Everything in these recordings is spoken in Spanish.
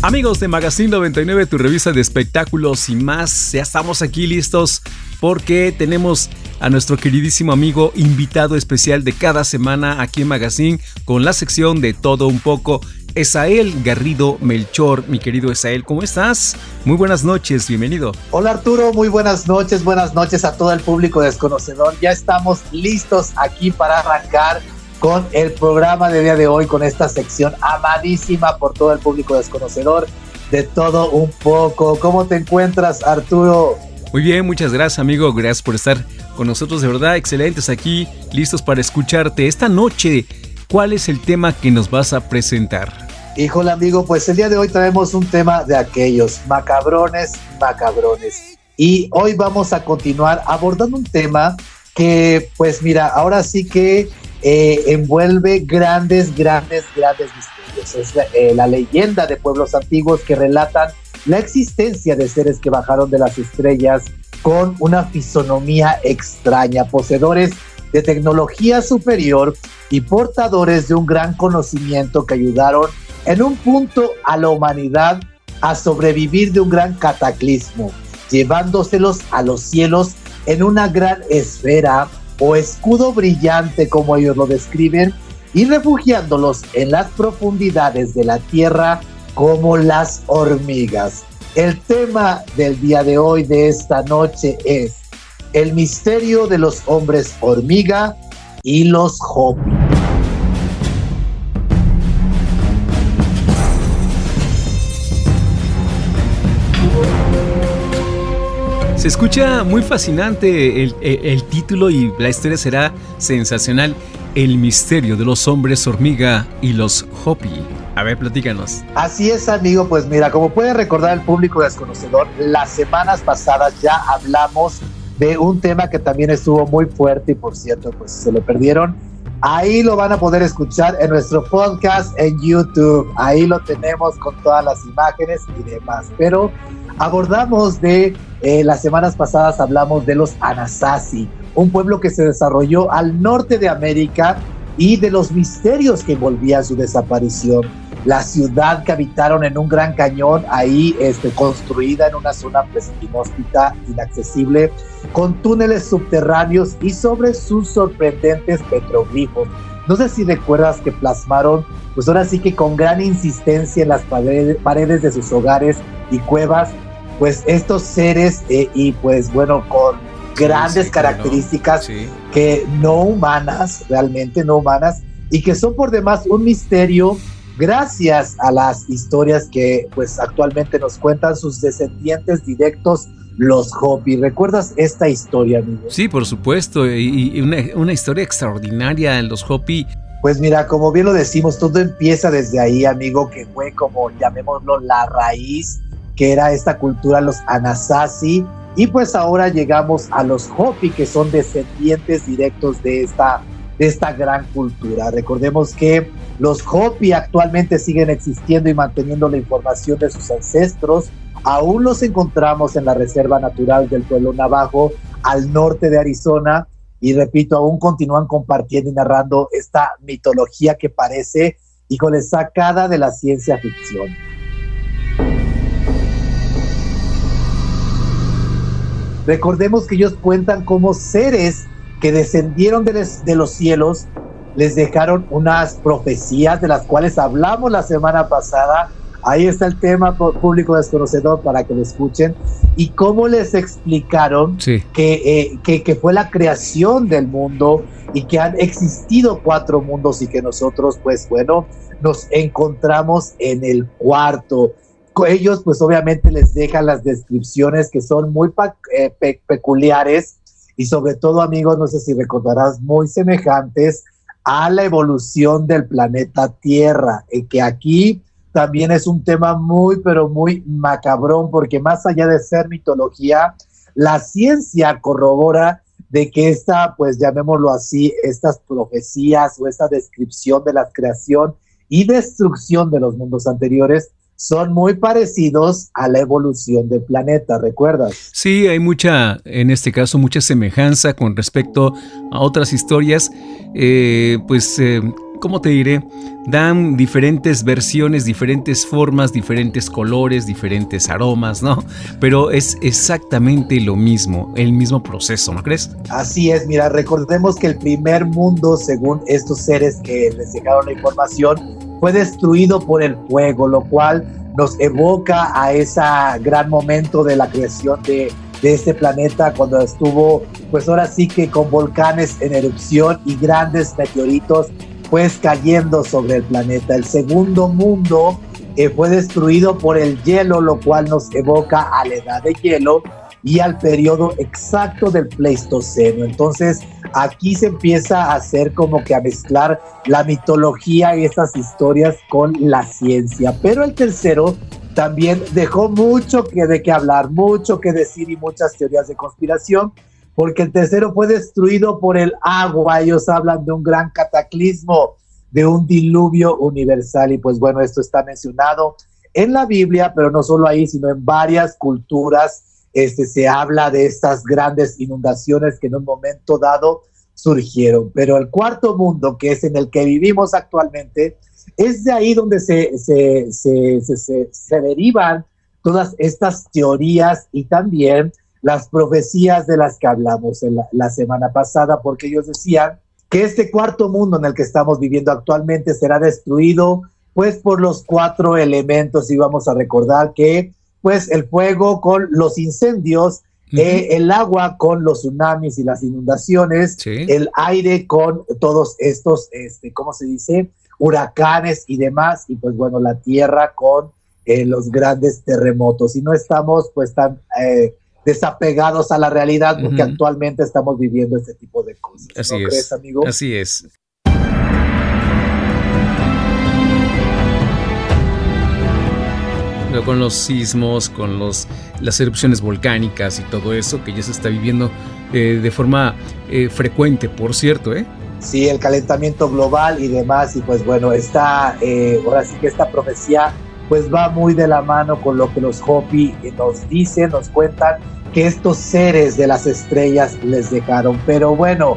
Amigos de Magazine 99, tu revista de espectáculos y más, ya estamos aquí listos porque tenemos a nuestro queridísimo amigo invitado especial de cada semana aquí en Magazine con la sección de todo un poco, Esael Garrido Melchor. Mi querido Esael, ¿cómo estás? Muy buenas noches, bienvenido. Hola Arturo, muy buenas noches a todo el público desconocedor. Ya estamos listos aquí para arrancar con el programa de día de hoy, con esta sección amadísima por todo el público desconocedor de todo un poco. ¿Cómo te encuentras, Arturo? Muy bien, muchas gracias, amigo. Gracias por estar con nosotros, de verdad, excelentes aquí, listos para escucharte. Esta noche, ¿cuál es el tema que nos vas a presentar? Híjole, amigo, pues el día de hoy traemos un tema de aquellos macabrones. Y hoy vamos a continuar abordando un tema que, pues mira, ahora sí que envuelve grandes misterios. Es la leyenda de pueblos antiguos que relatan la existencia de seres que bajaron de las estrellas con una fisonomía extraña, poseedores de tecnología superior y portadores de un gran conocimiento que ayudaron en un punto a la humanidad a sobrevivir de un gran cataclismo, llevándoselos a los cielos en una gran esfera o escudo brillante, como ellos lo describen, y refugiándolos en las profundidades de la tierra como las hormigas. El tema del día de hoy, de esta noche, es el misterio de los hombres hormiga y los Hopi. Se escucha muy fascinante el título y la historia será sensacional. El misterio de los hombres hormiga y los Hopi. A ver, platícanos. Así es, amigo. Pues mira, como puede recordar el público desconocedor, las semanas pasadas ya hablamos de un tema que también estuvo muy fuerte y, por cierto, pues se lo perdieron. Ahí lo van a poder escuchar en nuestro podcast en YouTube. Ahí lo tenemos con todas las imágenes y demás. Pero abordamos las semanas pasadas hablamos de los Anasazi, un pueblo que se desarrolló al norte de América y de los misterios que envolvían su desaparición. La ciudad que habitaron en un gran cañón, ahí construida en una zona pues inhóspita, inaccesible, con túneles subterráneos y sobre sus sorprendentes petroglifos. No sé si recuerdas que plasmaron, pues ahora sí que con gran insistencia en las paredes de sus hogares y cuevas, pues estos seres y pues bueno, con grandes características, ¿no? Sí. Que no humanas, realmente no humanas, y que son por demás un misterio gracias a las historias que pues actualmente nos cuentan sus descendientes directos, los Hopi. ¿Recuerdas esta historia, amigo? Sí, por supuesto, y una historia extraordinaria en los Hopi. Pues mira, como bien lo decimos, todo empieza desde ahí, amigo, que fue como, llamémoslo, la raíz, que era esta cultura, los Anasazi, y pues ahora llegamos a los Hopi, que son descendientes directos de esta gran cultura. Recordemos que los Hopi actualmente siguen existiendo y manteniendo la información de sus ancestros. Aún los encontramos en la Reserva Natural del Pueblo Navajo, al norte de Arizona, y repito, aún continúan compartiendo y narrando esta mitología que parece, híjole, sacada de la ciencia ficción. Recordemos que ellos cuentan como seres que descendieron de los cielos, les dejaron unas profecías de las cuales hablamos la semana pasada. Ahí está el tema, público desconocedor, para que lo escuchen. Y cómo les explicaron, sí, que fue la creación del mundo y que han existido 4 mundos y que nosotros, pues bueno, nos encontramos en el cuarto. Ellos pues obviamente les dejan las descripciones que son muy peculiares y sobre todo, amigos, no sé si recordarás, muy semejantes a la evolución del planeta Tierra, que aquí también es un tema muy pero muy macabrón, porque más allá de ser mitología, la ciencia corrobora de que pues llamémoslo así, estas profecías o esta descripción de la creación y destrucción de los mundos anteriores son muy parecidos a la evolución del planeta, ¿recuerdas? Sí, hay en este caso, mucha semejanza con respecto a otras historias, ¿cómo te diré? Dan diferentes versiones, diferentes formas, diferentes colores, diferentes aromas, ¿no? Pero es exactamente lo mismo, el mismo proceso, ¿no crees? Así es, mira, recordemos que el primer mundo, según estos seres que les dejaron la información, fue destruido por el fuego, lo cual nos evoca a ese gran momento de la creación de este planeta, cuando estuvo, pues ahora sí que con volcanes en erupción y grandes meteoritos pues cayendo sobre el planeta. El segundo mundo fue destruido por el hielo, lo cual nos evoca a la edad de hielo y al periodo exacto del Pleistoceno. Entonces aquí se empieza a hacer como que a mezclar la mitología y estas historias con la ciencia. Pero el tercero también dejó mucho de qué hablar, mucho que decir y muchas teorías de conspiración, porque el tercero fue destruido por el agua. Ellos hablan de un gran cataclismo, de un diluvio universal, y pues bueno, esto está mencionado en la Biblia, pero no solo ahí, sino en varias culturas. Se habla de estas grandes inundaciones que en un momento dado surgieron. Pero el cuarto mundo, que es en el que vivimos actualmente, es de ahí donde se derivan todas estas teorías y también las profecías de las que hablamos en la semana pasada, porque ellos decían que este cuarto mundo en el que estamos viviendo actualmente será destruido pues por los 4 elementos, y vamos a recordar que pues el fuego con los incendios, el agua con los tsunamis y las inundaciones, sí, el aire con todos estos, ¿cómo se dice?, huracanes y demás, y pues bueno, la tierra con los grandes terremotos. Y no estamos pues tan desapegados a la realidad, porque actualmente estamos viviendo este tipo de cosas. Así ¿No es, crees, amigo? Así es. Con los sismos, con las erupciones volcánicas y todo eso que ya se está viviendo de forma frecuente, por cierto, ¿eh? Sí, el calentamiento global y demás, y pues bueno, ahora sí que esta profecía pues va muy de la mano con lo que los Hopi nos dicen, nos cuentan que estos seres de las estrellas les dejaron. Pero bueno,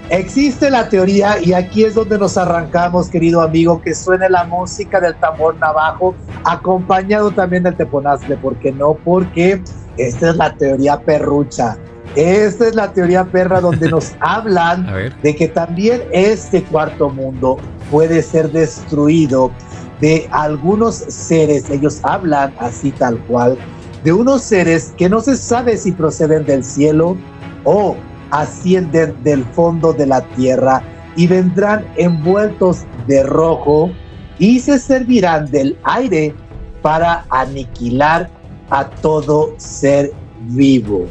existe la teoría, y aquí es donde nos arrancamos, querido amigo, que suene la música del tambor navajo, acompañado también del teponazle. ¿Por qué no? Porque esta es la teoría perrucha. Esta es la teoría perra, donde nos hablan de que también este cuarto mundo puede ser destruido de algunos seres. Ellos hablan así tal cual, de unos seres que no se sabe si proceden del cielo o ascienden del fondo de la tierra, y vendrán envueltos de rojo y se servirán del aire para aniquilar a todo ser vivo.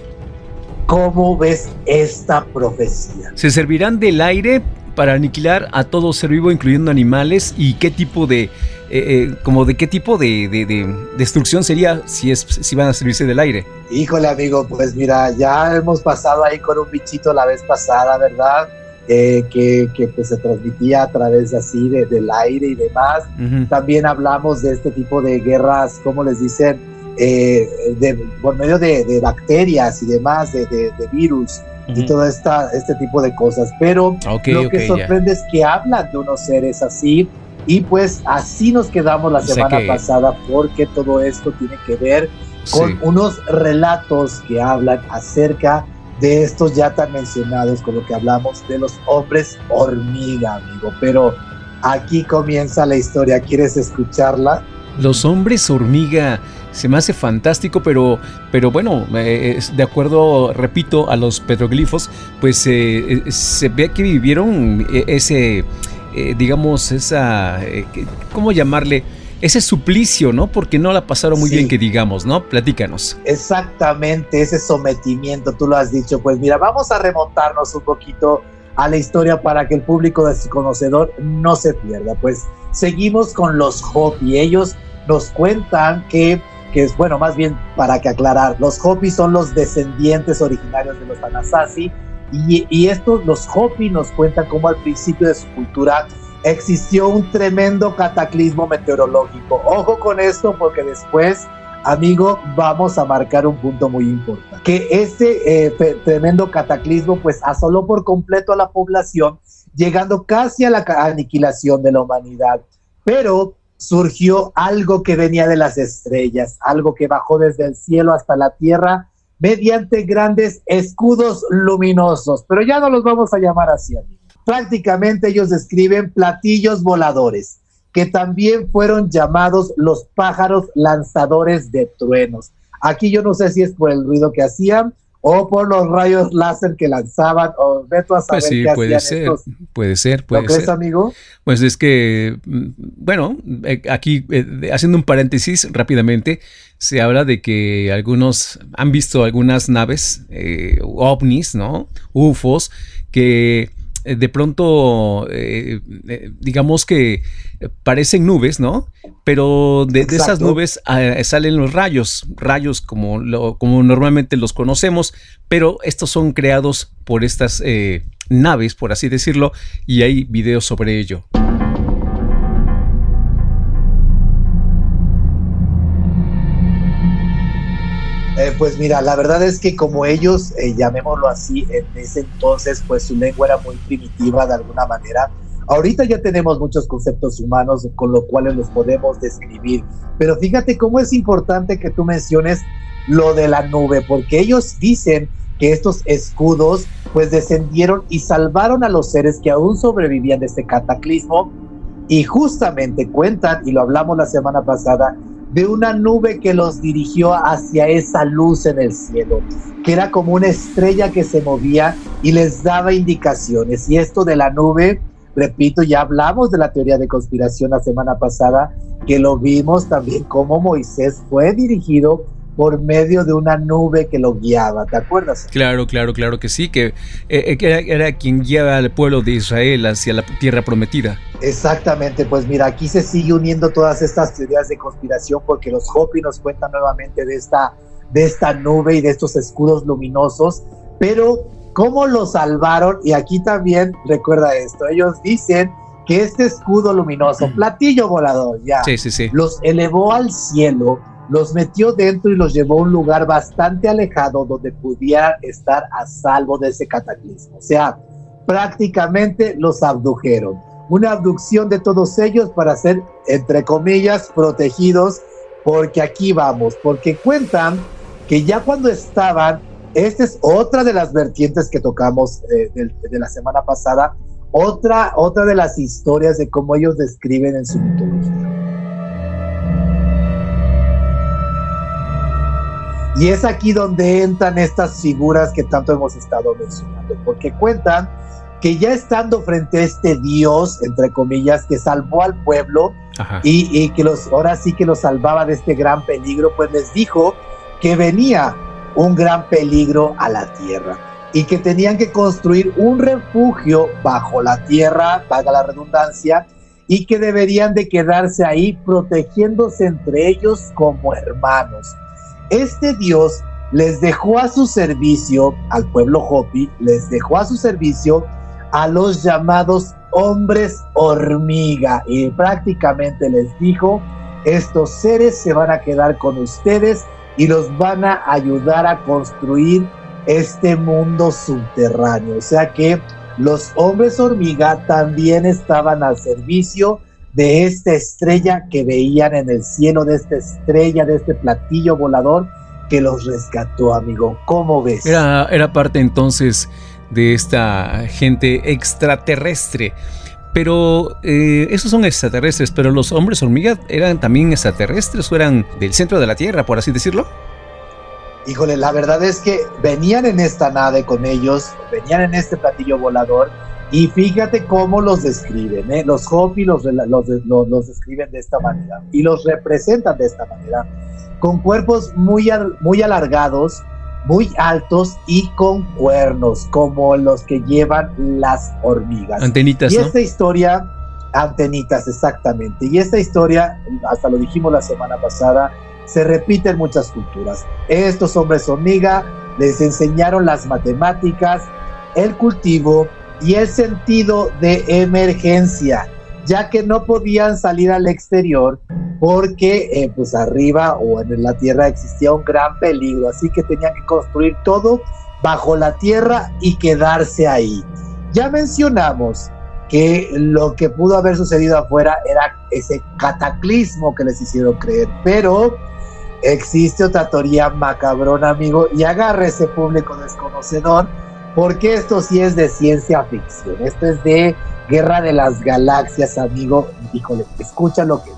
¿Cómo ves esta profecía? Se servirán del aire para aniquilar a todo ser vivo, incluyendo animales. ¿Y qué tipo de qué tipo de destrucción sería si van a servirse del aire? Híjole, amigo, pues mira, ya hemos pasado ahí con un bichito la vez pasada, ¿verdad? Que pues se transmitía a través así del aire y demás. También hablamos de este tipo de guerras, ¿cómo les dicen? Por medio de bacterias y demás, de virus y todo este tipo de cosas. Pero lo que sorprende es que hablan de unos seres así, y pues así nos quedamos la semana pasada, porque todo esto tiene que ver con unos relatos que hablan acerca de estos ya tan mencionados, con lo que hablamos de los hombres hormiga, amigo. Pero aquí comienza la historia. ¿Quieres escucharla? Los hombres hormiga se me hace fantástico, pero bueno, de acuerdo, repito, a los petroglifos, pues se ve que vivieron ¿cómo llamarle? Ese suplicio, ¿no? Porque no la pasaron muy bien, que digamos, ¿no? Platícanos. Exactamente, ese sometimiento, tú lo has dicho. Pues mira, vamos a remontarnos un poquito a la historia para que el público desconocedor no se pierda. Pues seguimos con los Hopi. Ellos nos cuentan que es, bueno, más bien para que aclarar, los Hopi son los descendientes originarios de los Anasazi, y los Hopi nos cuentan cómo al principio de su cultura existió un tremendo cataclismo meteorológico. Ojo con esto, porque después amigo, vamos a marcar un punto muy importante. Que este tremendo cataclismo pues asoló por completo a la población, llegando casi a la aniquilación de la humanidad. Pero surgió algo que venía de las estrellas, algo que bajó desde el cielo hasta la tierra mediante grandes escudos luminosos. Pero ya no los vamos a llamar así, amigo. Prácticamente ellos describen platillos voladores, que también fueron llamados los pájaros lanzadores de truenos. Aquí yo no sé si es por el ruido que hacían o por los rayos láser que lanzaban, o veto a saber pues sí, qué puede hacían ser, estos. puede ser. ¿Lo crees, amigo? Pues es que, bueno, aquí haciendo un paréntesis rápidamente, se habla de que algunos han visto algunas naves, ovnis, ¿no? UFOs, que de pronto, digamos que parecen nubes, ¿no? Pero de esas nubes salen los rayos como normalmente los conocemos, pero estos son creados por estas naves, por así decirlo, y hay videos sobre ello. Pues mira, la verdad es que como ellos, llamémoslo así, en ese entonces, pues su lengua era muy primitiva de alguna manera. Ahorita ya tenemos muchos conceptos humanos con los cuales los podemos describir, pero fíjate cómo es importante que tú menciones lo de la nube, porque ellos dicen que estos escudos pues descendieron y salvaron a los seres que aún sobrevivían de este cataclismo, y justamente cuentan, y lo hablamos la semana pasada, de una nube que los dirigió hacia esa luz en el cielo, que era como una estrella que se movía y les daba indicaciones. Y esto de la nube, repito, ya hablamos de la teoría de conspiración la semana pasada, que lo vimos también como Moisés fue dirigido por medio de una nube que lo guiaba, ¿te acuerdas? Claro que sí, que era quien guiaba al pueblo de Israel hacia la tierra prometida. Exactamente, pues mira, aquí se sigue uniendo todas estas teorías de conspiración, porque los Hopi nos cuentan nuevamente de esta nube y de estos escudos luminosos, pero ¿cómo lo salvaron? Y aquí también recuerda esto, ellos dicen que este escudo luminoso, platillo volador, ya, sí. Los elevó al cielo, los metió dentro y los llevó a un lugar bastante alejado donde pudieran estar a salvo de ese cataclismo. O sea, prácticamente los abdujeron. Una abducción de todos ellos para ser, entre comillas, protegidos, porque aquí vamos, porque cuentan que ya cuando estaban, esta es otra de las vertientes que tocamos de la semana pasada, otra de las historias de cómo ellos describen en su mitología. Y es aquí donde entran estas figuras que tanto hemos estado mencionando, porque cuentan que ya estando frente a este Dios, entre comillas, que salvó al pueblo y que ahora sí que los salvaba de este gran peligro, pues les dijo que venía un gran peligro a la tierra y que tenían que construir un refugio bajo la tierra, valga la redundancia, y que deberían de quedarse ahí protegiéndose entre ellos como hermanos. Este Dios les dejó a su servicio, al pueblo Hopi, les dejó a su servicio a los llamados hombres hormiga, y prácticamente les dijo, estos seres se van a quedar con ustedes y los van a ayudar a construir este mundo subterráneo. O sea que los hombres hormiga también estaban al servicio de esta estrella que veían en el cielo, de esta estrella, de este platillo volador que los rescató, amigo. ¿Cómo ves? Era parte entonces de esta gente extraterrestre. Pero esos son extraterrestres, pero los hombres hormigas eran también extraterrestres o eran del centro de la Tierra, por así decirlo. Híjole, la verdad es que venían en esta nave con ellos, venían en este platillo volador, y fíjate cómo los describen, ¿eh? Los Hopi los describen de esta manera y los representan de esta manera, con cuerpos muy alargados, muy altos y con cuernos, como los que llevan las hormigas. Antenitas, y ¿no? Esta historia, antenitas, exactamente. Y esta historia, hasta lo dijimos la semana pasada, se repite en muchas culturas. Estos hombres hormiga les enseñaron las matemáticas, el cultivo y el sentido de emergencia, ya que no podían salir al exterior porque pues arriba o en la tierra existía un gran peligro, así que tenían que construir todo bajo la tierra y quedarse ahí. Ya mencionamos que lo que pudo haber sucedido afuera era ese cataclismo que les hicieron creer, pero existe otra teoría macabrona, amigo, y agarre ese público desconocedor, porque esto sí es de ciencia ficción, esto es de Guerra de las Galaxias, amigo. Híjole, escucha lo que es.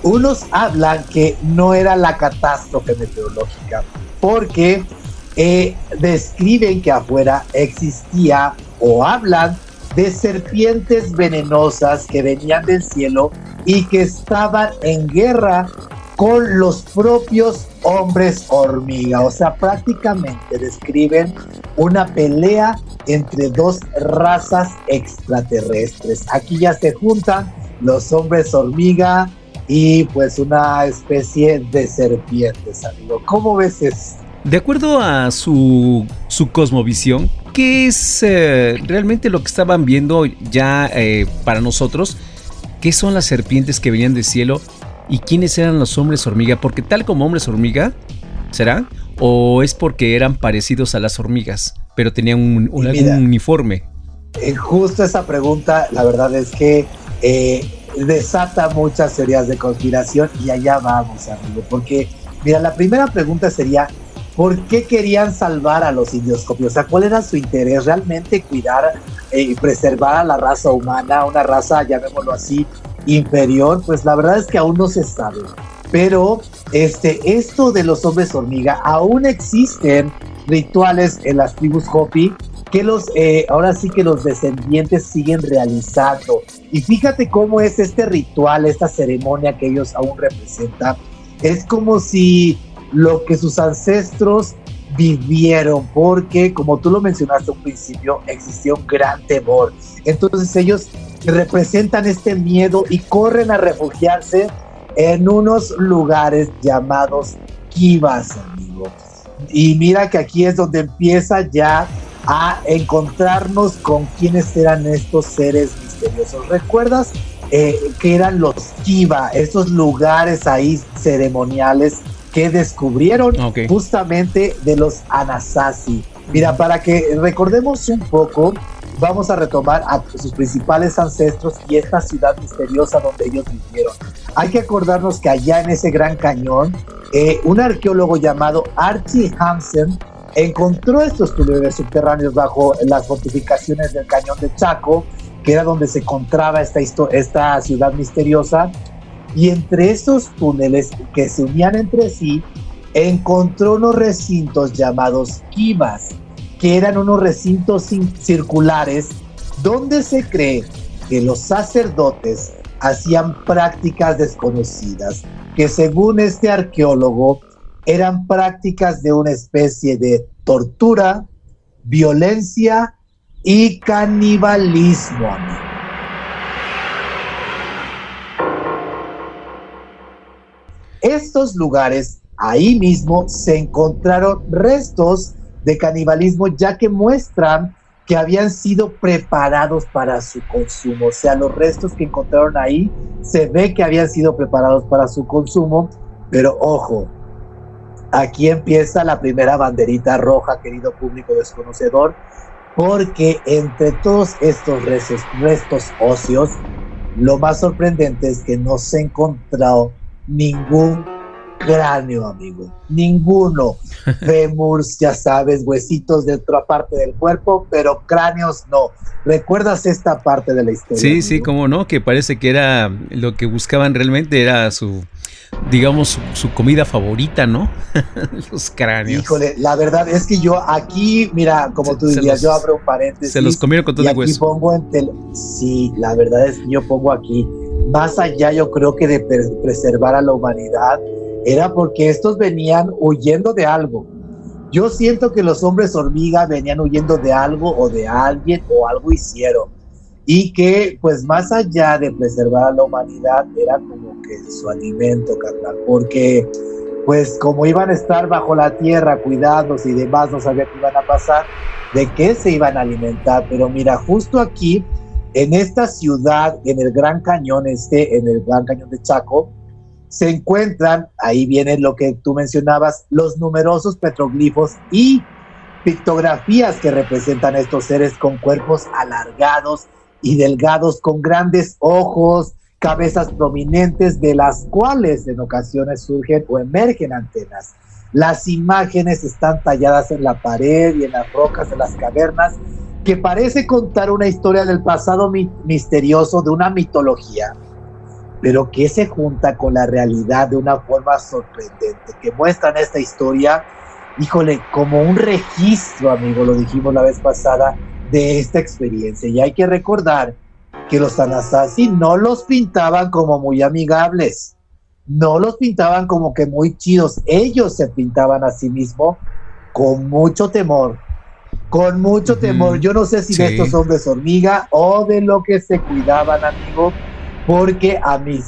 Unos hablan que no era la catástrofe meteorológica, porque describen que afuera existía o hablan de serpientes venenosas que venían del cielo y que estaban en guerra con los propios hombres hormiga. O sea, prácticamente describen una pelea entre dos razas extraterrestres. Aquí ya se juntan los hombres hormiga y pues una especie de serpientes, amigo. ¿Cómo ves eso? De acuerdo a su cosmovisión, ¿qué es realmente lo que estaban viendo ya para nosotros? ¿Qué son las serpientes que venían del cielo? ¿Y quiénes eran los hombres hormiga? Porque tal como hombres hormiga, ¿será? ¿O es porque eran parecidos a las hormigas, pero tenían un uniforme? Justo esa pregunta, la verdad es que desata muchas teorías de conspiración y allá vamos, amigo. Porque, mira, la primera pregunta sería, ¿por qué querían salvar a los indioscopios? O sea, ¿cuál era su interés? ¿Realmente cuidar y preservar a la raza humana, una raza, llamémoslo así, inferior? Pues la verdad es que aún no se sabe. Pero esto de los hombres hormiga, aún existen rituales en las tribus Hopi que ahora sí que los descendientes siguen realizando. Y fíjate cómo es este ritual, esta ceremonia que ellos aún representan. Es como si lo que sus ancestros vivieron, porque como tú lo mencionaste al principio, existía un gran temor. Entonces ellos representan este miedo y corren a refugiarse en unos lugares llamados kivas, amigo. Y mira que aquí es donde empieza ya a encontrarnos con quiénes eran estos seres misteriosos. ¿Recuerdas que eran los kiva, estos lugares ahí ceremoniales que descubrieron justamente de los Anasazi? Mira, para que recordemos un poco, vamos a retomar a sus principales ancestros y esta ciudad misteriosa donde ellos vivieron. Hay que acordarnos que allá en ese gran cañón, un arqueólogo llamado Archie Hansen encontró estos túneles subterráneos bajo las fortificaciones del cañón de Chaco, que era donde se encontraba esta ciudad misteriosa, y entre esos túneles que se unían entre sí, encontró unos recintos llamados kivas, que eran unos recintos circulares donde se cree que los sacerdotes hacían prácticas desconocidas, que según este arqueólogo eran prácticas de una especie de tortura, violencia y canibalismo. Estos lugares, ahí mismo se encontraron restos de canibalismo, ya que muestran que habían sido preparados para su consumo. O sea, los restos que encontraron ahí se ve que habían sido preparados para su consumo, pero ojo, aquí empieza la primera banderita roja, querido público desconocedor, porque entre todos estos restos óseos, lo más sorprendente es que no se encontró ningún cráneo, amigo, ninguno. Fémurs, ya sabes, huesitos de otra parte del cuerpo, pero cráneos no. ¿Recuerdas esta parte de la historia? Sí, amigo? Sí, cómo no, que parece que era lo que buscaban realmente, era su comida favorita, ¿no? Los cráneos. Híjole, la verdad es que yo aquí, mira, como tú dirías, yo abro un paréntesis. Se los comieron con todo el hueso. Pongo sí, la verdad es que yo pongo aquí, más allá yo creo que de preservar a la humanidad, era porque estos venían huyendo de algo. Yo siento que los hombres hormiga venían huyendo de algo o de alguien o algo hicieron. Y que pues más allá de preservar a la humanidad era como que su alimento, carnal, porque pues como iban a estar bajo la tierra cuidados y demás, no sabía qué iban a pasar, de qué se iban a alimentar. Pero mira, justo aquí, en esta ciudad, en el Gran Cañón, en el Gran Cañón de Chaco, se encuentran, ahí viene lo que tú mencionabas, los numerosos petroglifos y pictografías que representan a estos seres con cuerpos alargados y delgados, con grandes ojos, cabezas prominentes, de las cuales en ocasiones surgen o emergen antenas. Las imágenes están talladas en la pared y en las rocas de las cavernas, que parece contar una historia del pasado misterioso de una mitología, pero que se junta con la realidad de una forma sorprendente, que muestran esta historia, híjole, como un registro, amigo, lo dijimos la vez pasada, de esta experiencia. Y hay que recordar que los Anasazi no los pintaban como muy amigables, no los pintaban como que muy chidos, ellos se pintaban a sí mismos con mucho temor, Yo no sé si de estos hombres hormiga o de lo que se cuidaban, amigo, porque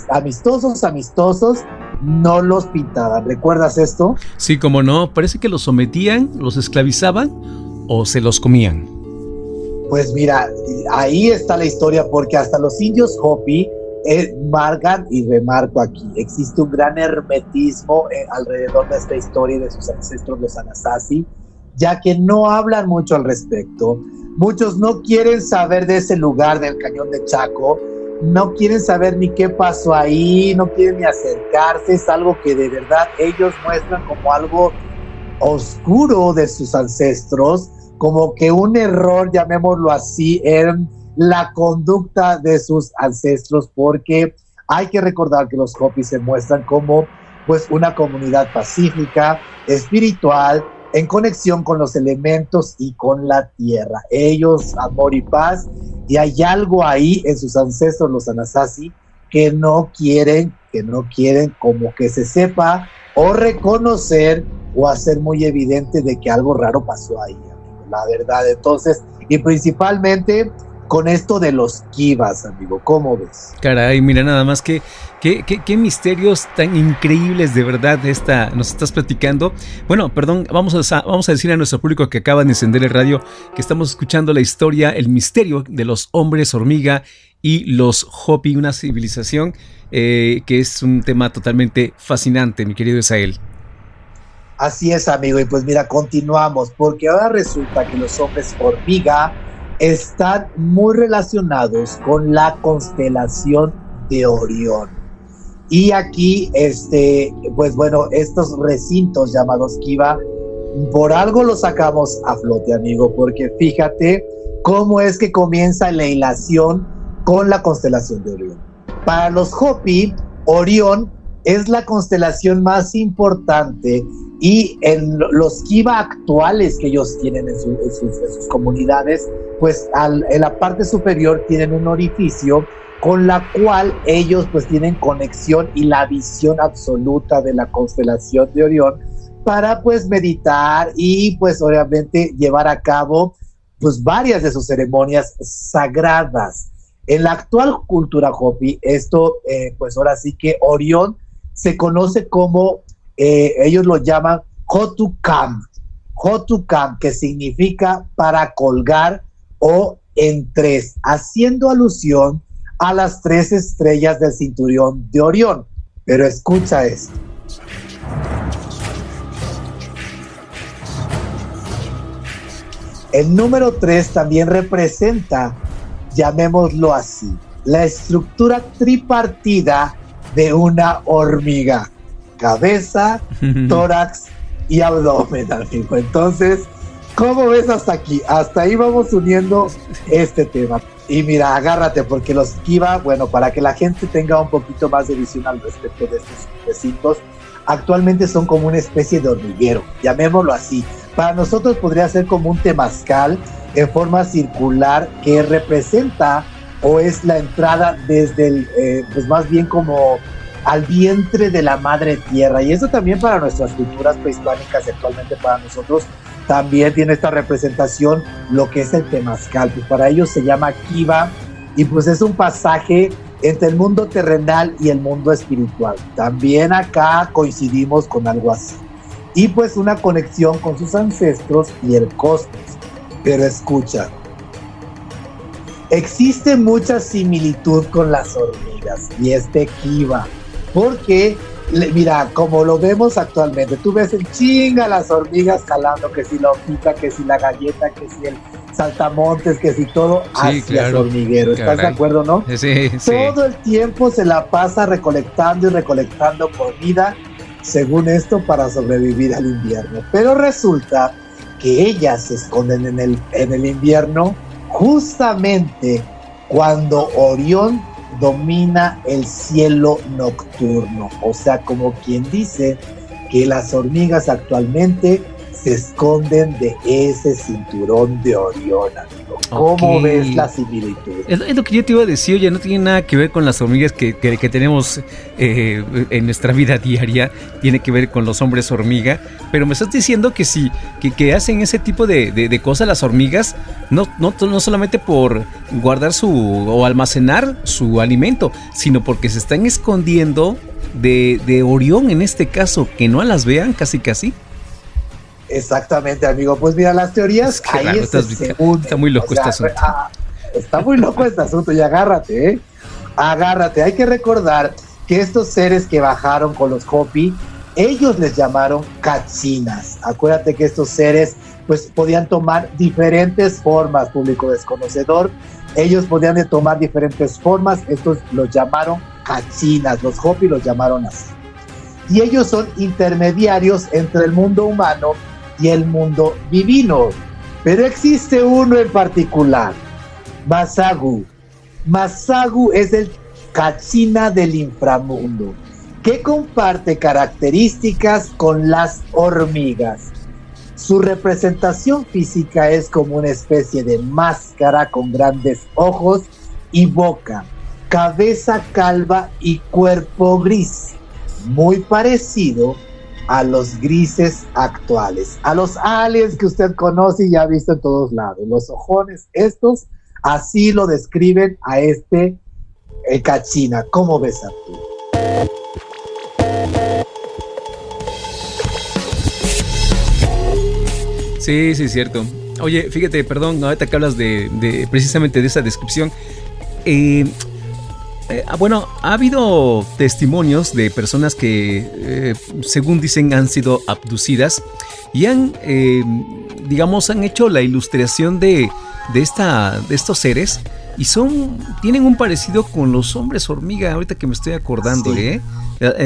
amistosos no los pintaban. ¿Recuerdas esto? Sí, como no, parece que los sometían, los esclavizaban o se los comían. Pues mira, ahí está la historia, porque hasta los indios Hopi marcan, y remarco aquí, existe un gran hermetismo alrededor de esta historia y de sus ancestros, los Anasazi, ya que no hablan mucho al respecto. Muchos no quieren saber de ese lugar del Cañón de Chaco, no quieren saber ni qué pasó ahí, no quieren ni acercarse. Es algo que de verdad ellos muestran como algo oscuro de sus ancestros, como que un error, llamémoslo así, en la conducta de sus ancestros, porque hay que recordar que los Hopi se muestran como pues una comunidad pacífica, espiritual, en conexión con los elementos y con la tierra. Ellos, amor y paz, y hay algo ahí en sus ancestros, los Anasazi, que no quieren como que se sepa o reconocer o hacer muy evidente de que algo raro pasó ahí, amigo, la verdad. Entonces, y principalmente con esto de los kivas, amigo, ¿cómo ves? Caray, mira nada más qué misterios tan increíbles de verdad nos estás platicando. Bueno, perdón, vamos a decir a nuestro público que acaba de encender el radio que estamos escuchando la historia, el misterio de los hombres hormiga y los Hopi, una civilización que es un tema totalmente fascinante, mi querido Esael. Así es, amigo, y pues mira, continuamos, porque ahora resulta que los hombres hormiga están muy relacionados con la constelación de Orión. Y aquí, pues bueno, estos recintos llamados Kiva, por algo los sacamos a flote, amigo, porque fíjate cómo es que comienza la hilación con la constelación de Orión. Para los Hopi, Orión es la constelación más importante, y en los Kiva actuales que ellos tienen en sus comunidades, pues en la parte superior tienen un orificio con la cual ellos pues tienen conexión y la visión absoluta de la constelación de Orión para pues meditar y pues obviamente llevar a cabo pues varias de sus ceremonias sagradas. En la actual cultura Hopi, esto pues ahora sí que Orión se conoce como, ellos lo llaman Hotukam, que significa para colgar o en tres, haciendo alusión a las 3 estrellas del cinturón de Orión. Pero escucha esto. El número 3 también representa, llamémoslo así, la estructura tripartida de una hormiga: cabeza, tórax y abdomen, amigo. Entonces, ¿cómo ves hasta aquí? Hasta ahí vamos uniendo este tema. Y mira, agárrate, porque los Kiva, bueno, para que la gente tenga un poquito más de visión al respecto de estos recintos, actualmente son como una especie de hormiguero, llamémoslo así. Para nosotros podría ser como un temazcal en forma circular que representa o es la entrada desde pues más bien como al vientre de la madre tierra. Y eso también para nuestras culturas prehispánicas, actualmente para nosotros también tiene esta representación, lo que es el temazcal, pues para ellos se llama Kiva, y pues es un pasaje entre el mundo terrenal y el mundo espiritual. También acá coincidimos con algo así, y pues una conexión con sus ancestros y el cosmos. Pero escucha, existe mucha similitud con las hormigas y este Kiva, porque mira, como lo vemos actualmente, tú ves el chinga las hormigas jalando, que si la hojita, que si la galleta, que si el saltamontes, que si todo hacia el hormiguero. ¿Estás de acuerdo, no? Sí. Todo el tiempo se la pasa recolectando y recolectando comida, según esto, para sobrevivir al invierno. Pero resulta que ellas se esconden en el invierno justamente cuando Orión domina el cielo nocturno. O sea, como quien dice que las hormigas actualmente se esconden de ese cinturón de Orión, amigo. ¿Cómo ves la similitud? Es lo que yo te iba a decir, ya no tiene nada que ver con las hormigas que tenemos en nuestra vida diaria, tiene que ver con los hombres hormiga, pero me estás diciendo que sí, que hacen ese tipo de cosas las hormigas, no solamente por guardar o almacenar su alimento, sino porque se están escondiendo de Orión en este caso, que no las vean casi. Exactamente, amigo. Pues mira, las teorías ahí está muy loco este asunto. Está muy loco este asunto y agárrate, agárrate. Hay que recordar que estos seres que bajaron con los Hopi, ellos les llamaron cachinas. Acuérdate que estos seres pues podían tomar diferentes formas, público desconocedor. Ellos podían tomar diferentes formas, estos los llamaron cachinas, los Hopi los llamaron así. Y ellos son intermediarios entre el mundo humano y el mundo divino. Pero existe uno en particular, Masagu. Masagu es el cachina del inframundo, que comparte características con las hormigas. Su representación física es como una especie de máscara con grandes ojos y boca, cabeza calva y cuerpo gris, muy parecido a los grises actuales, a los aliens que usted conoce y ya ha visto en todos lados, los ojones estos, así lo describen a este cachina. ¿Cómo ves, Arturo? Sí, cierto. Oye, fíjate, perdón, ahorita que hablas de precisamente de esa descripción, bueno, ha habido testimonios de personas que, según dicen, han sido abducidas y han hecho la ilustración de estos seres y tienen un parecido con los hombres hormiga, ahorita que me estoy acordando, sí.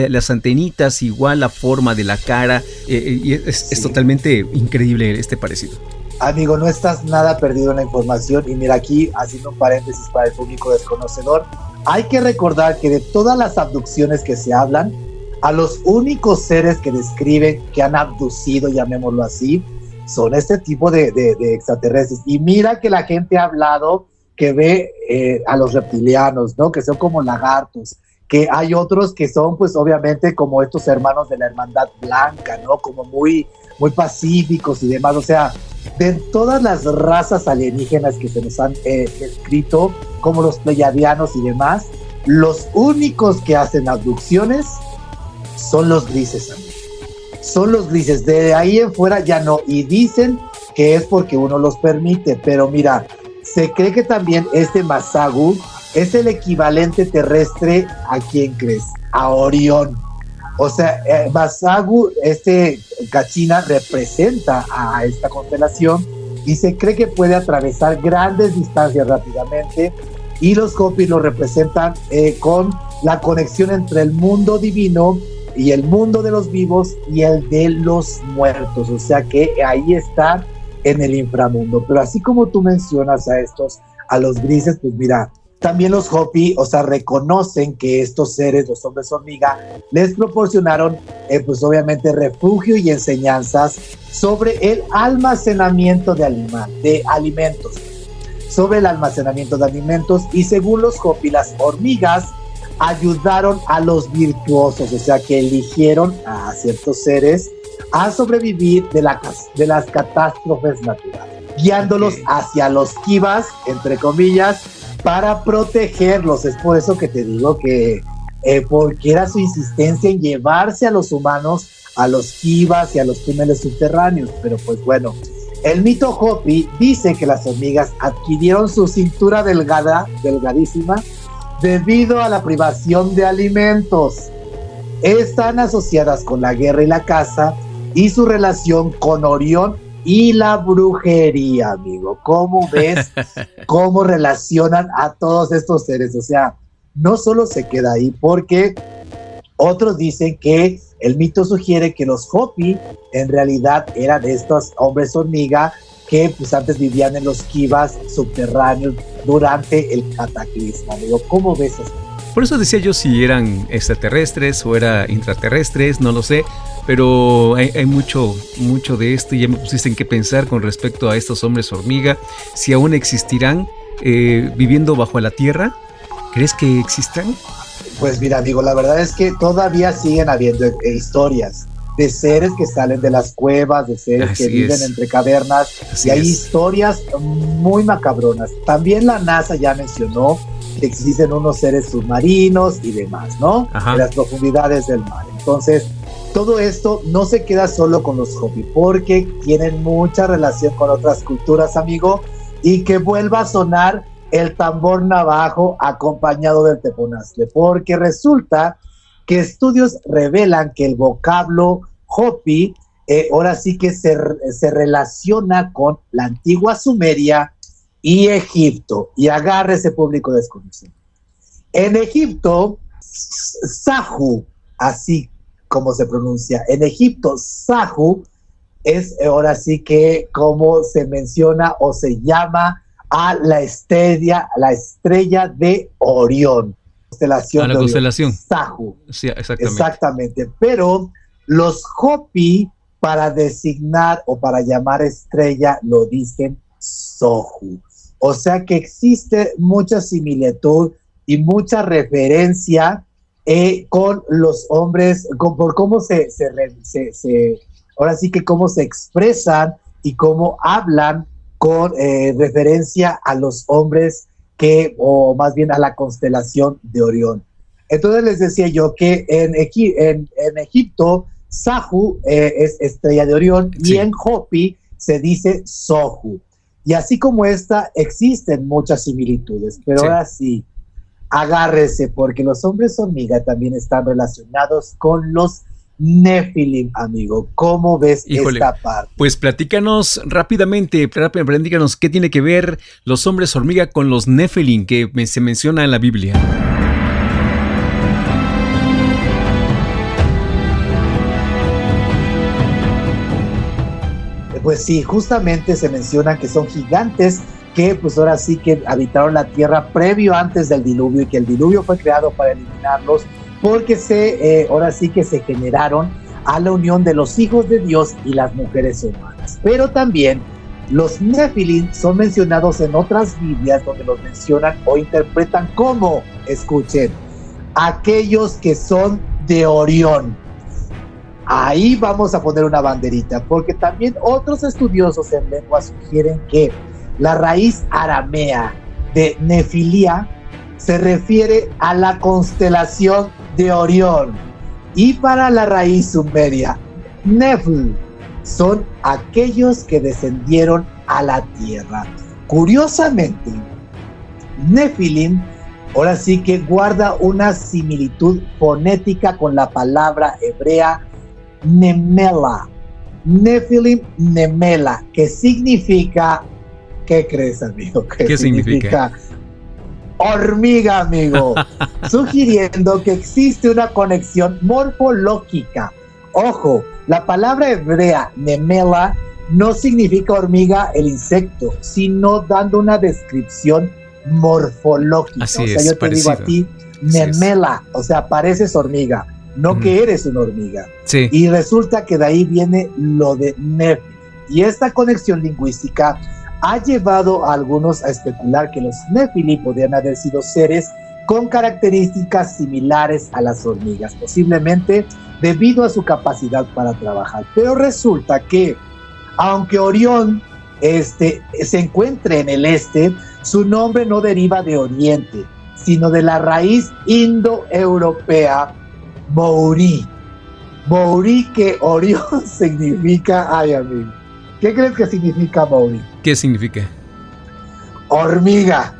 Las antenitas, igual la forma de la cara, y es totalmente increíble este parecido. Amigo, no estás nada perdido en la información y mira aquí, haciendo un paréntesis para el público desconocedor, hay que recordar que de todas las abducciones que se hablan, a los únicos seres que describen que han abducido, llamémoslo así, son este tipo de extraterrestres. Y mira que la gente ha hablado que ve a los reptilianos, ¿no? Que son como lagartos, que hay otros que son, pues obviamente, como estos hermanos de la Hermandad Blanca, ¿no? Como muy pacíficos y demás. O sea, de todas las razas alienígenas que se nos han escrito, como los pleyadianos y demás, los únicos que hacen abducciones son los grises, amigos. Son los grises, de ahí en fuera ya no, y dicen que es porque uno los permite, pero mira, se cree que también este Masagu es el equivalente terrestre, ¿a quién crees? A Orión. O sea, Masagu, este cachina, representa a esta constelación y se cree que puede atravesar grandes distancias rápidamente, y los Hopi lo representan con la conexión entre el mundo divino y el mundo de los vivos y el de los muertos, o sea que ahí está en el inframundo. Pero así como tú mencionas a los grises, pues mira, también los Hopi, o sea, reconocen que estos seres, los hombres hormiga, les proporcionaron, pues obviamente, refugio y enseñanzas sobre el almacenamiento de alimentos, sobre el almacenamiento de alimentos, y según los Hopi, las hormigas ayudaron a los virtuosos, o sea, que eligieron a ciertos seres a sobrevivir de las catástrofes naturales, guiándolos hacia los kivas, entre comillas, para protegerlos. Es por eso que te digo que porque era su insistencia en llevarse a los humanos a los kivas y a los túneles subterráneos. Pero pues bueno, El mito Hopi dice que las hormigas adquirieron su cintura delgadísima, debido a la privación de alimentos. Están asociadas con la guerra y la caza y su relación con Orión y la brujería, amigo. ¿Cómo ves cómo relacionan a todos estos seres? O sea, no solo se queda ahí, porque otros dicen que el mito sugiere que los Hopi en realidad eran estos hombres hormiga que pues antes vivían en los kivas subterráneos durante el cataclismo, amigo. ¿Cómo ves esto? Por eso decía yo si eran extraterrestres o era intraterrestres, no lo sé, pero hay mucho de esto y ya me pusiste en qué pensar con respecto a estos hombres hormiga, si aún existirán viviendo bajo la tierra. ¿Crees que existan? Pues mira, amigo, la verdad es que todavía siguen habiendo historias de seres que salen de las cuevas, de seres que viven entre cavernas, y hay historias muy macabronas. También la NASA ya mencionó que existen unos seres submarinos y demás, ¿no? En las profundidades del mar. Entonces, todo esto no se queda solo con los Hopi, porque tienen mucha relación con otras culturas, amigo, y que vuelva a sonar el tambor navajo acompañado del teponaztle, porque resulta que estudios revelan que el vocablo Hopi ahora sí que se relaciona con la antigua Sumeria y Egipto. Y agárrese, público desconocido. En Egipto, Sahu, así como se pronuncia, en Egipto, Sahu es ahora sí que como se menciona o se llama a la estrella de Orión. A la constelación. Sahu. Sí, exactamente. Pero los Hopi, para designar o para llamar estrella, lo dicen Sohu. O sea que existe mucha similitud y mucha referencia con los hombres, por cómo ahora sí que cómo se expresan y cómo hablan con referencia a los hombres o más bien a la constelación de Orión. Entonces les decía yo que en Egipto, Sahu es estrella de Orión, sí, y en Hopi se dice Sohu. Y así como esta, existen muchas similitudes, pero sí, ahora sí, agárrese, porque los hombres hormiga también están relacionados con los Nefilim, amigo. ¿Cómo ves esta parte? Pues platícanos rápidamente, platícanos qué tiene que ver los hombres hormiga con los Nefilim que se menciona en la Biblia. Pues sí, justamente se menciona que son gigantes que pues ahora sí que habitaron la tierra previo antes del diluvio, y que el diluvio fue creado para eliminarlos, porque ahora sí que se generaron a la unión de los hijos de Dios y las mujeres humanas. Pero también los Nefilim son mencionados en otras Biblias, donde los mencionan o interpretan como, escuchen, aquellos que son de Orión. Ahí vamos a poner una banderita, porque también otros estudiosos en lengua sugieren que la raíz aramea de Nefilia se refiere a la constelación de Orión, y para la raíz sumeria, Nefl, son aquellos que descendieron a la tierra. Curiosamente, Nefilim ahora sí que guarda una similitud fonética con la palabra hebrea Nemela, Nefilim Nemela, que significa, ¿qué crees, amigo? ¿Qué significa? Hormiga, amigo, sugiriendo que existe una conexión morfológica. Ojo, la palabra hebrea Nemela no significa hormiga el insecto, sino dando una descripción morfológica. Así o sea, es, yo te parecido. digo a ti, Nemela, o sea, pareces hormiga, no que eres una hormiga. Sí. Y resulta que de ahí viene lo de Nef. Y esta conexión lingüística ha llevado a algunos a especular que los Nefilim podrían haber sido seres con características similares a las hormigas, posiblemente debido a su capacidad para trabajar. Pero resulta que, aunque Orión se encuentre en el este, su nombre no deriva de Oriente, sino de la raíz indoeuropea Mouri. Mouri, que Orión significa, ay amigo, ¿Qué crees que significa Mauri? ¿Qué significa? Hormiga.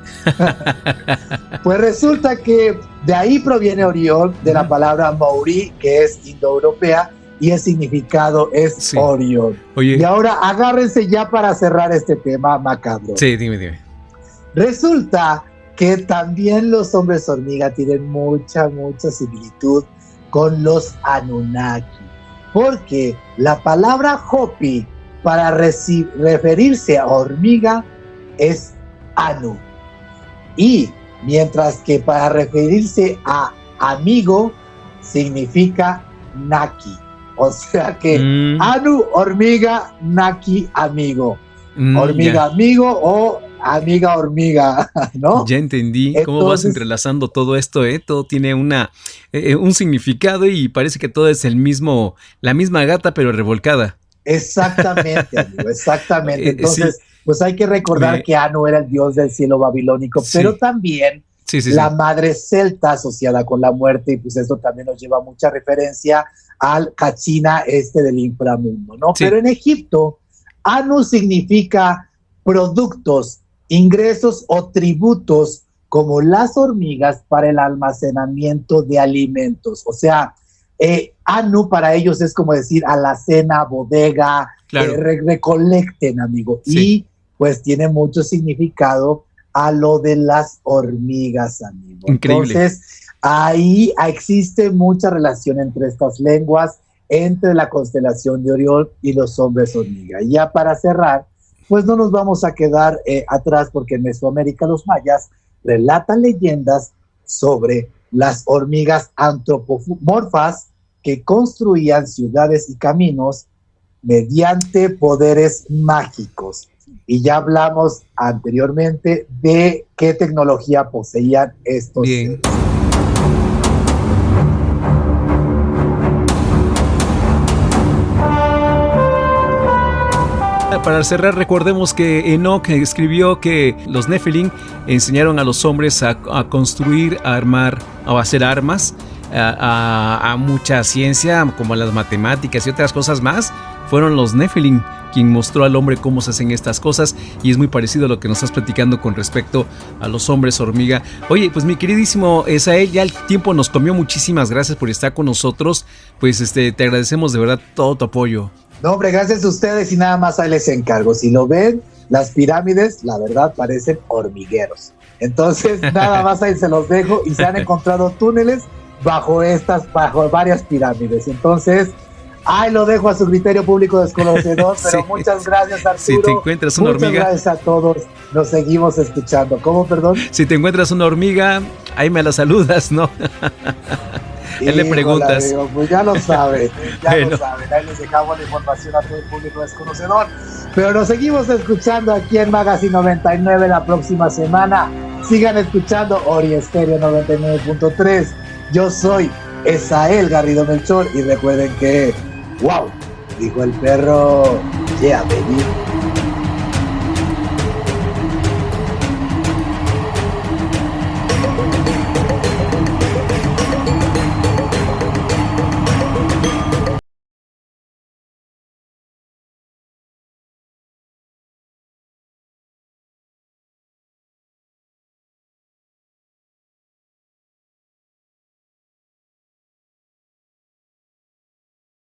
Pues resulta que de ahí proviene Orión, de la palabra Mauri, que es indoeuropea, y el significado es Orión. Oye. Y ahora agárrense ya para cerrar este tema macabro. Sí, dime. Resulta que también los hombres hormiga tienen mucha similitud con los Anunnaki, porque la palabra Hopi para referirse a hormiga es Anu, y mientras que para referirse a amigo significa Naki. O sea que Anu, hormiga, Naki, amigo. Hormiga, amigo o amiga, hormiga, ¿no? Ya entendí. Entonces, cómo vas entrelazando todo esto, ¿eh? Todo tiene un significado y parece que todo es la misma gata, pero revolcada. Exactamente, amigo, exactamente. Entonces, pues hay que recordar que Anu era el dios del cielo babilónico, pero también la madre celta asociada con la muerte, y pues esto también nos lleva a mucha referencia al Kachina del inframundo, ¿no? Pero en Egipto, Anu significa productos, ingresos o tributos como las hormigas para el almacenamiento de alimentos. O sea, Anu para ellos es como decir alacena, bodega, recolecten, amigo. Y pues tiene mucho significado a lo de las hormigas, amigo. Increíble. Entonces, ahí existe mucha relación entre estas lenguas, entre la constelación de Orión y los hombres hormiga. Y ya para cerrar, pues no nos vamos a quedar atrás, porque en Mesoamérica los mayas relatan leyendas sobre las hormigas antropomorfas que construían ciudades y caminos mediante poderes mágicos. Y ya hablamos anteriormente de qué tecnología poseían estos seres. Para cerrar, recordemos que Enoch escribió que los Nephilim enseñaron a los hombres a construir, a armar, a hacer armas, a mucha ciencia como las matemáticas y otras cosas más. Fueron los Nephilim quien mostró al hombre cómo se hacen estas cosas, y es muy parecido a lo que nos estás platicando con respecto a los hombres hormiga. Oye, pues mi queridísimo Esael, ya el tiempo nos comió. Muchísimas gracias por estar con nosotros. Pues te agradecemos de verdad todo tu apoyo. No, hombre, gracias a ustedes, y nada más ahí les encargo. Si lo ven, las pirámides, la verdad, parecen hormigueros. Entonces, nada más ahí se los dejo, y se han encontrado túneles bajo varias pirámides. Entonces, ahí lo dejo a su criterio público desconocedor, pero muchas gracias, Arturo. Si te encuentras una hormiga. Muchas gracias a todos, nos seguimos escuchando. ¿Cómo, perdón? Si te encuentras una hormiga, ahí me la saludas, ¿no? Él le preguntas. Amigo, pues ya lo saben, lo saben. Ahí les dejamos la información a todo el público desconocedor. Pero nos seguimos escuchando aquí en Magazine 99 la próxima semana. Sigan escuchando Ori Estéreo 99.3. Yo soy Esael Garrido Melchor, y recuerden que, wow, dijo el perro, yeah, baby.